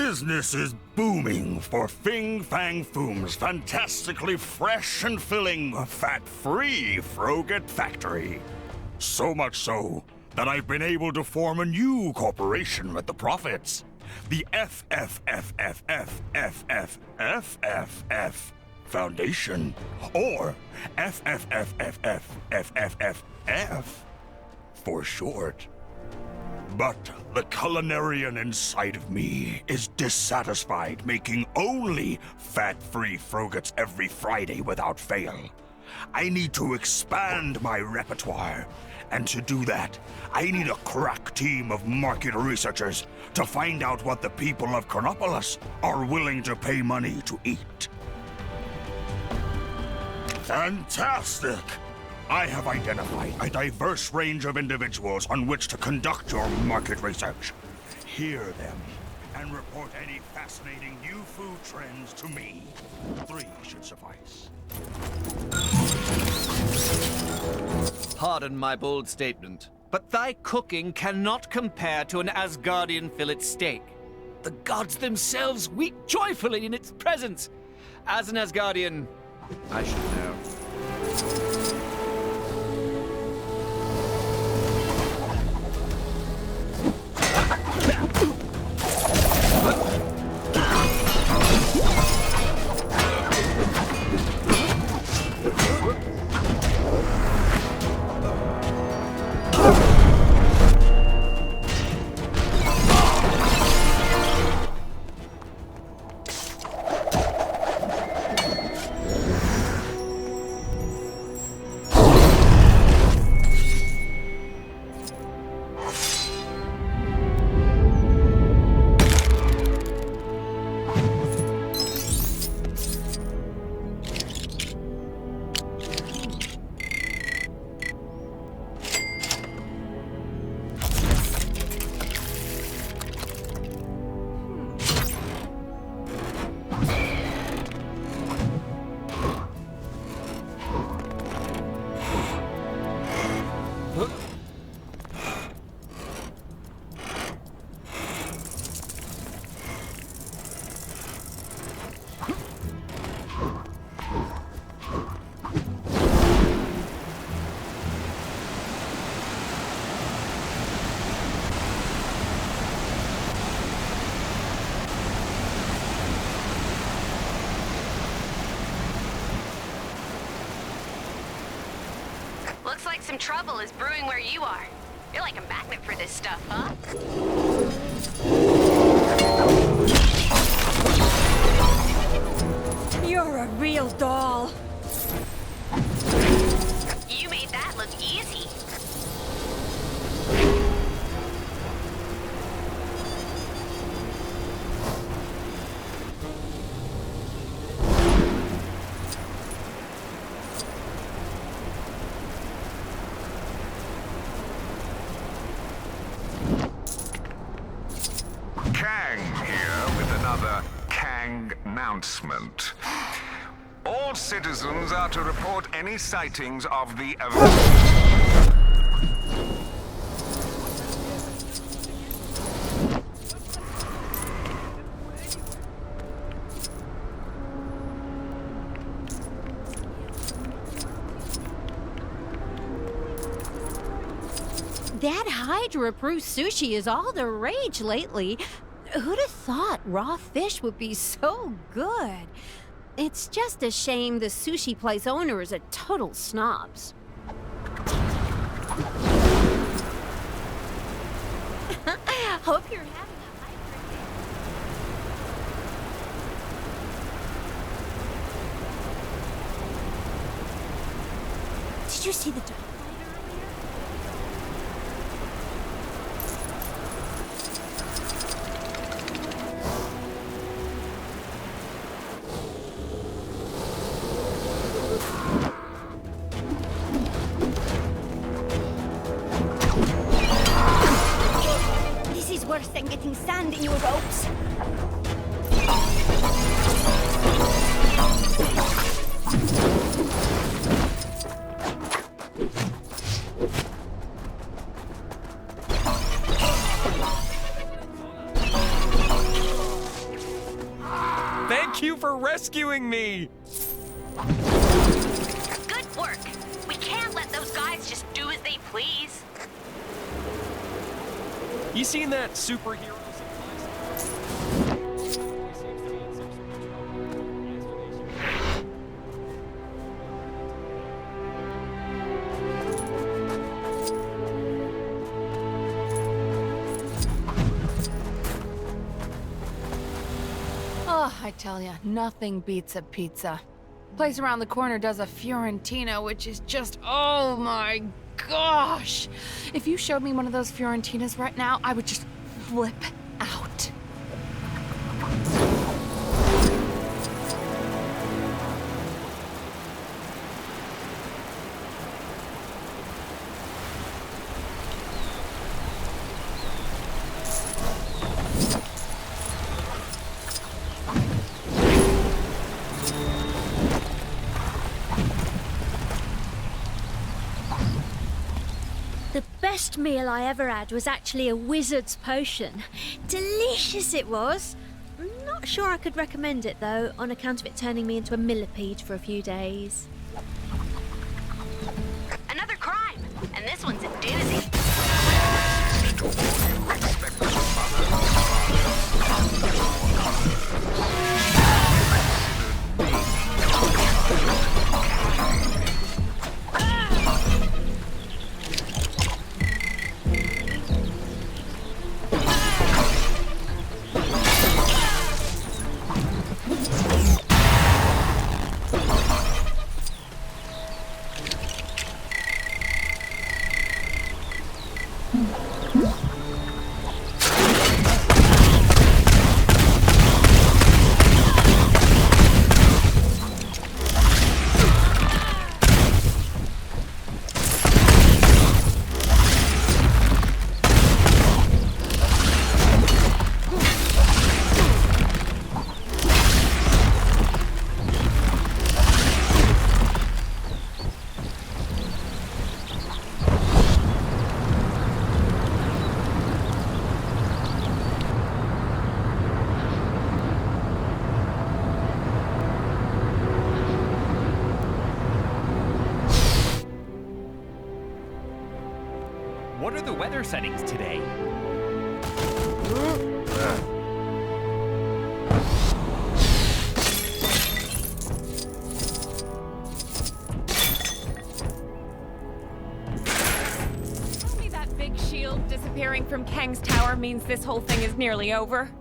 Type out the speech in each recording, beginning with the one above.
Business is booming for Fang Foom's fantastically fresh and filling, fat-free Froget factory. So much so that I've been able to form a new corporation with the profits. The FFFFFFFFF Foundation, or FFFFFFFF for short. But the culinarian inside of me is dissatisfied making only fat-free Frogets every Friday without fail. I need to expand my repertoire, and to do that, I need a crack team of market researchers to find out what the people of Chronopolis are willing to pay money to eat. Fantastic! I have identified a diverse range of individuals on which to conduct your market research. Hear them and report any fascinating new food trends to me. 3 should suffice. Pardon my bold statement, but thy cooking cannot compare to an Asgardian fillet steak. The gods themselves weep joyfully in its presence. As an Asgardian, I should know. Looks like some trouble is brewing where you are. You're like a magnet for this stuff, huh? You're a real doll. You made that look easy. Kang here with another Kang announcement. All citizens are to report any sightings of the That Hydra-approved sushi is all the rage lately. Who'd have thought raw fish would be so good? It's just a shame the sushi place owner is a total snobs. Hope you're having a Hydra day. Did you see the dog? Worse than getting sand in your ropes. rescuing me! Good work. We can't let those guys just do as they please. You seen that superhero? Oh, I tell ya, nothing beats a pizza. Place around the corner does a Fiorentina, which is just, oh my gosh! If you showed me one of those Fiorentinas right now, I would just flip out. The best meal I ever had was actually a wizard's potion. Delicious it was. Not sure I could recommend it though, on account of it turning me into a millipede for a few days. Another crime, and this one's a doozy. What are the weather settings today? Tell me that big shield disappearing from Kang's tower means this whole thing is nearly over.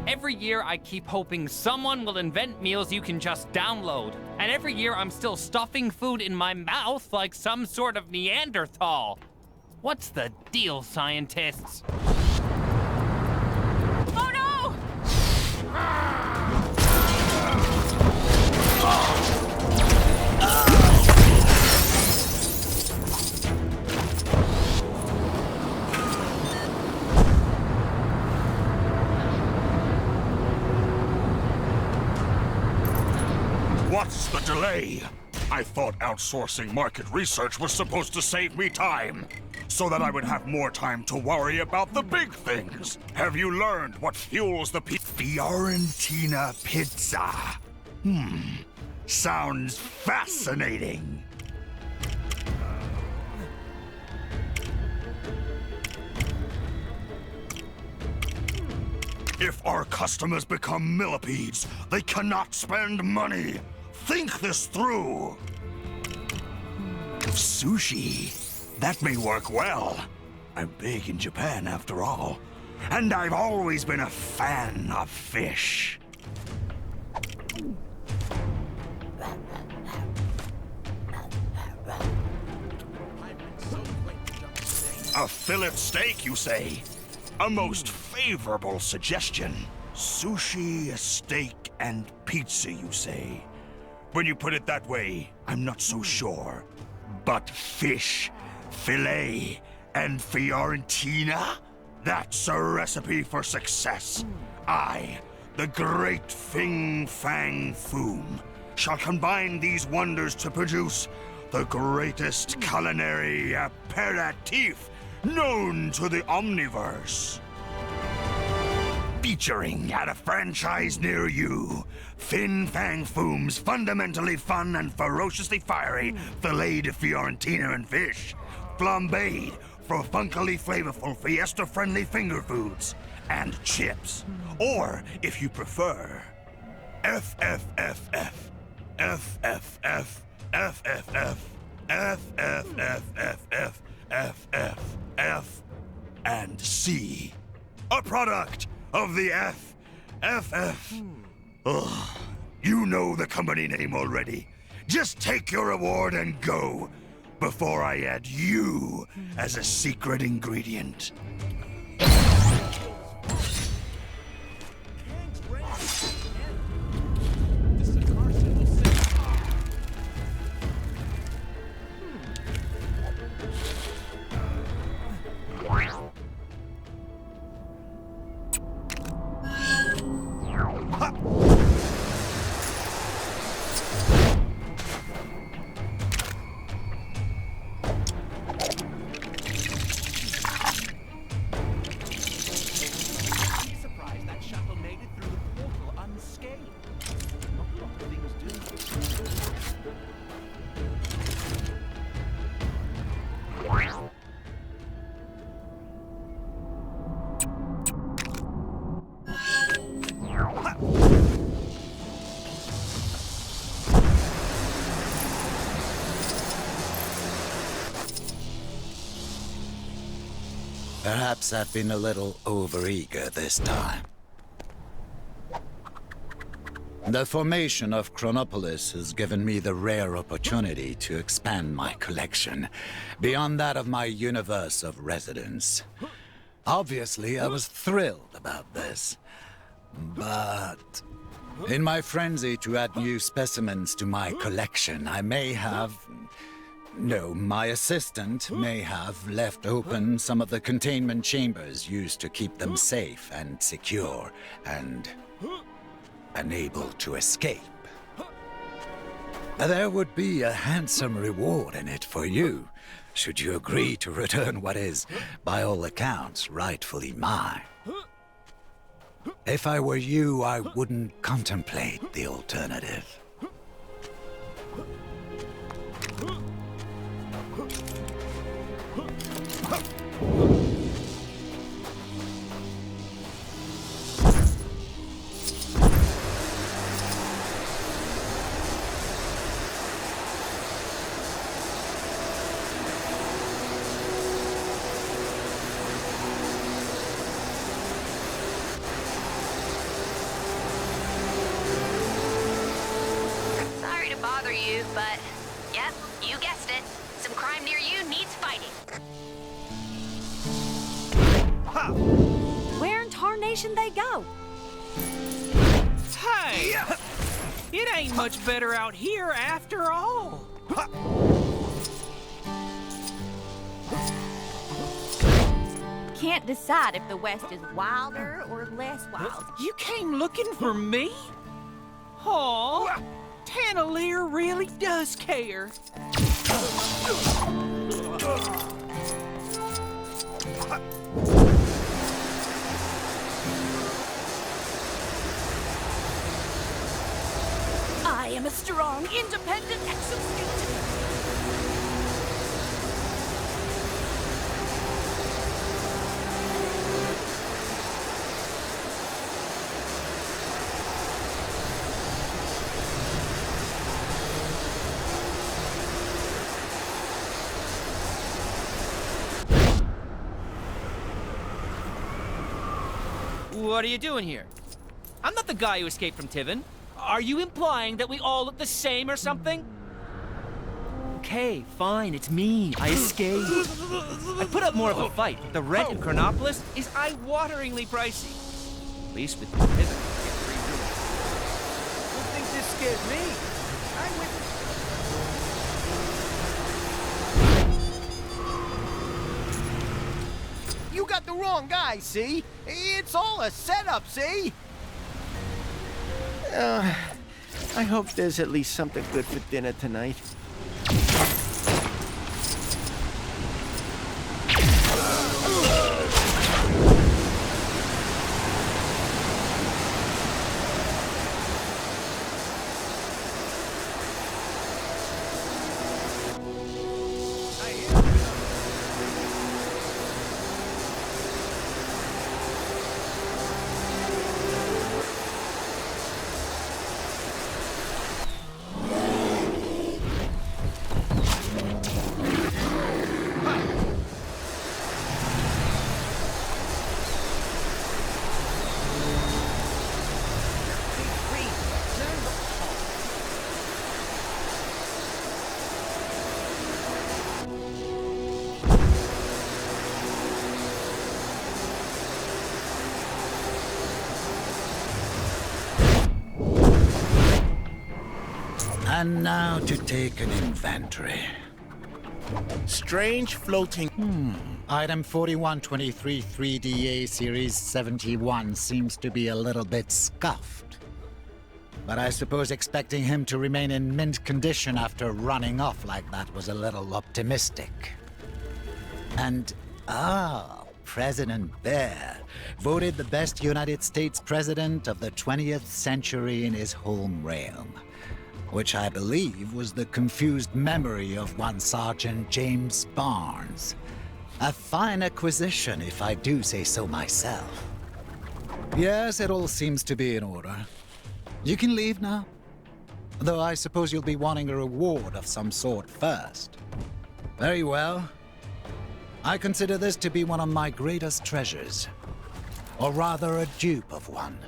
Every year I keep hoping someone will invent meals you can just download. And every year I'm still stuffing food in my mouth like some sort of Neanderthal. What's the deal, scientists? Oh no! What's the delay? I thought outsourcing market research was supposed to save me time, so that I would have more time to worry about the big things. Have you learned what fuels the Fiorentina pizza? Sounds fascinating. If our customers become millipedes, they cannot spend money. Think this through. Sushi. That may work well. I'm big in Japan, after all. And I've always been a fan of fish. A fillet steak, you say? A most favorable suggestion. Sushi, steak, and pizza, you say? When you put it that way, I'm not so sure. But fish, fillet, and Fiorentina? That's a recipe for success. I, the great Fang Foom, shall combine these wonders to produce the greatest culinary aperitif known to the Omniverse. Featuring at a franchise near you, Fang Foom's fundamentally fun and ferociously fiery filet de Fiorentina and fish, flambéed for funkily flavorful fiesta-friendly finger foods, and chips. Or, if you prefer, FFFF, FFF, FFF, FFFFF, FFF, and C. A product of the FFF. Ugh, you know the company name already. Just take your reward and go, before I add you as a secret ingredient. Perhaps I've been a little overeager this time. The formation of Chronopolis has given me the rare opportunity to expand my collection beyond that of my universe of residence. Obviously, I was thrilled about this, but in my frenzy to add new specimens to my collection, I may have... No, my assistant may have left open some of the containment chambers used to keep them safe and secure and unable to escape. There would be a handsome reward in it for you, should you agree to return what is, by all accounts, rightfully mine. If I were you, I wouldn't contemplate the alternative. Sorry to bother you, but yep, you guessed it. Some crime near you needs fighting. Where in tarnation they go? Hey! It ain't much better out here after all. Can't decide if the West is wilder or less wild. You came looking for me? Aw, Tanneleer really does care. I am a strong, independent exoskeleton. What are you doing here? I'm not the guy who escaped from Tivin. Are you implying that we all look the same or something? Okay, fine, it's me. I escaped. I put up more of a fight. The rent in Chronopolis is eye-wateringly pricey. At least with Tivin, I get free room. Don't think this scared me. I'm with you. You got the wrong guy, see? It's all a setup, see? I hope there's at least something good for dinner tonight. And now to take an inventory. Strange floating. Item 4123 3DA Series 71 seems to be a little bit scuffed. But I suppose expecting him to remain in mint condition after running off like that was a little optimistic. And, President Bear, voted the best United States president of the 20th century in his home realm, which I believe was the confused memory of one Sergeant James Barnes. A fine acquisition, if I do say so myself. Yes, it all seems to be in order. You can leave now. Though I suppose you'll be wanting a reward of some sort first. Very well. I consider this to be one of my greatest treasures. Or rather, a dupe of one.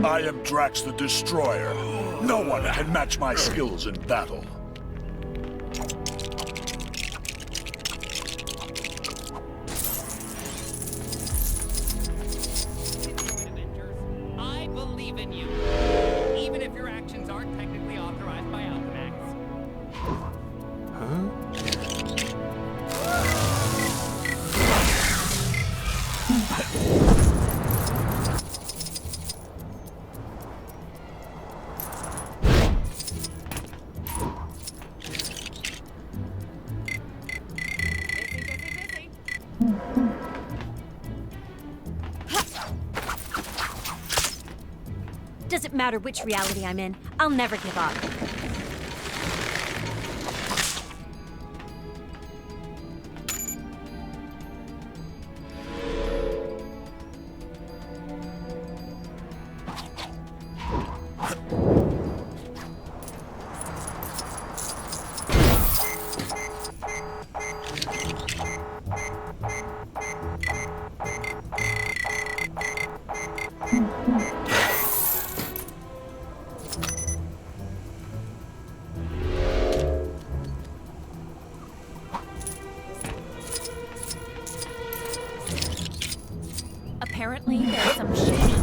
I am Drax the Destroyer. No one can match my skills in battle. I believe in you, even if your actions aren't technically authorized by Alchemax. Doesn't matter which reality I'm in, I'll never give up. Apparently, there's some shady.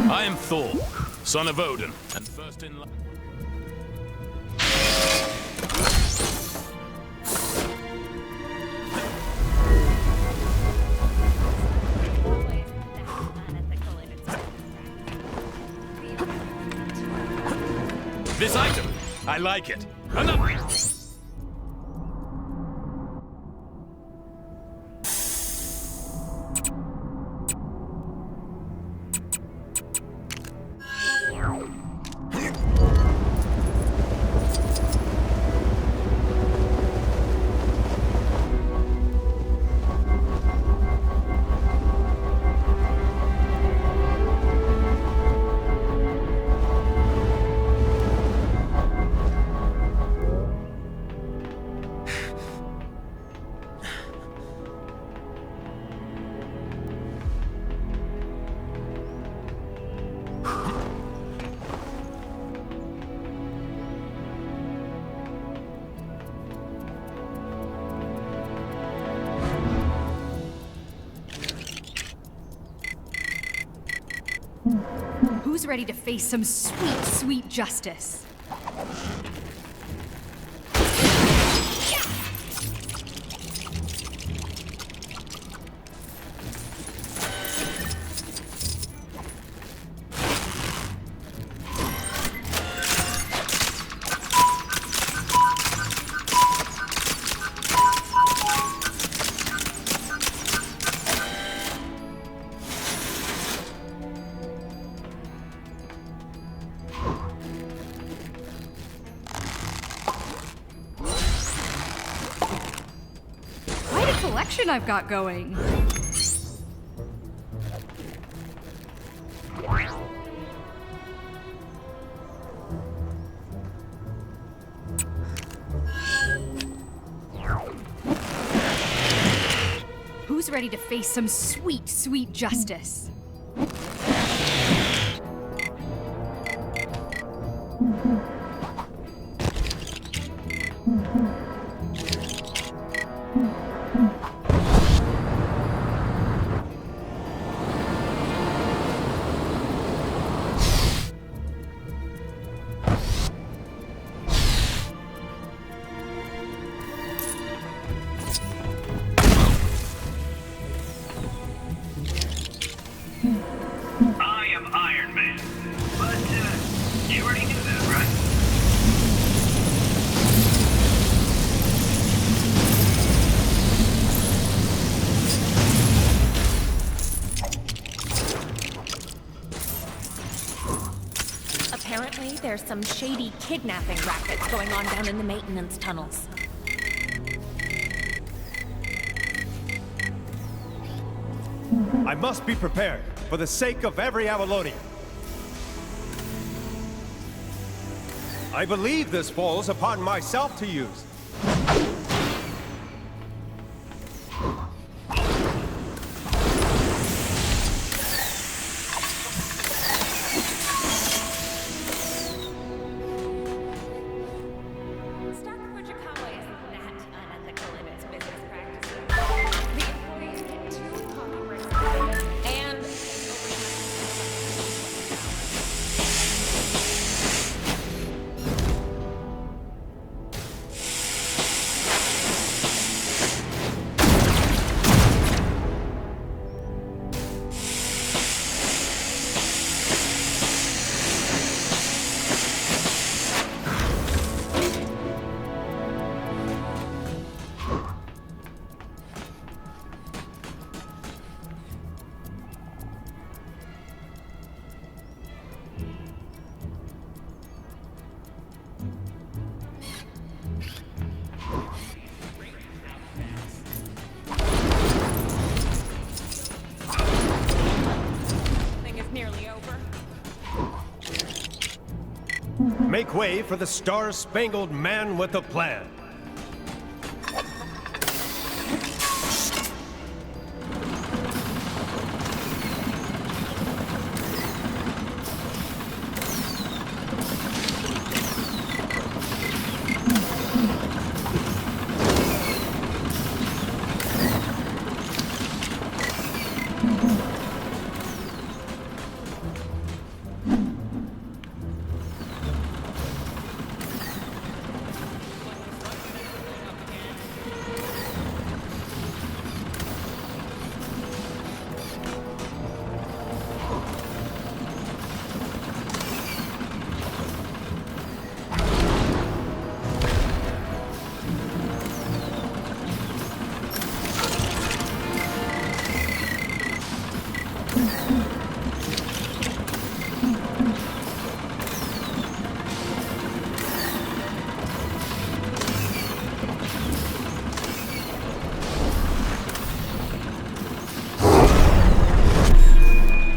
I am Thor, son of Odin, and first in line. This item, I like it. Another. Who's ready to face some sweet, sweet justice? collection I've got going. Who's ready to face some sweet, sweet justice? I am Iron Man, but you already knew that, right? Apparently, there's some shady kidnapping rackets going on down in the maintenance tunnels. I must be prepared, for the sake of every Avalonian. I believe this falls upon myself to use. Make way for the Star-Spangled Man with a plan.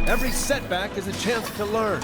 Every setback is a chance to learn.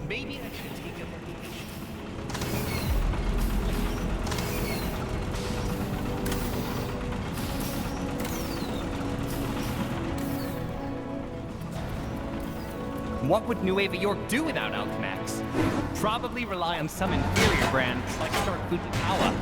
Maybe I should take a vacation. What would Nueva York do without Alchemax? Probably rely on some inferior brand like Stark Fujikawa.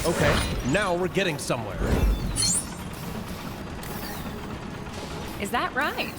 Okay, now we're getting somewhere. Is that right?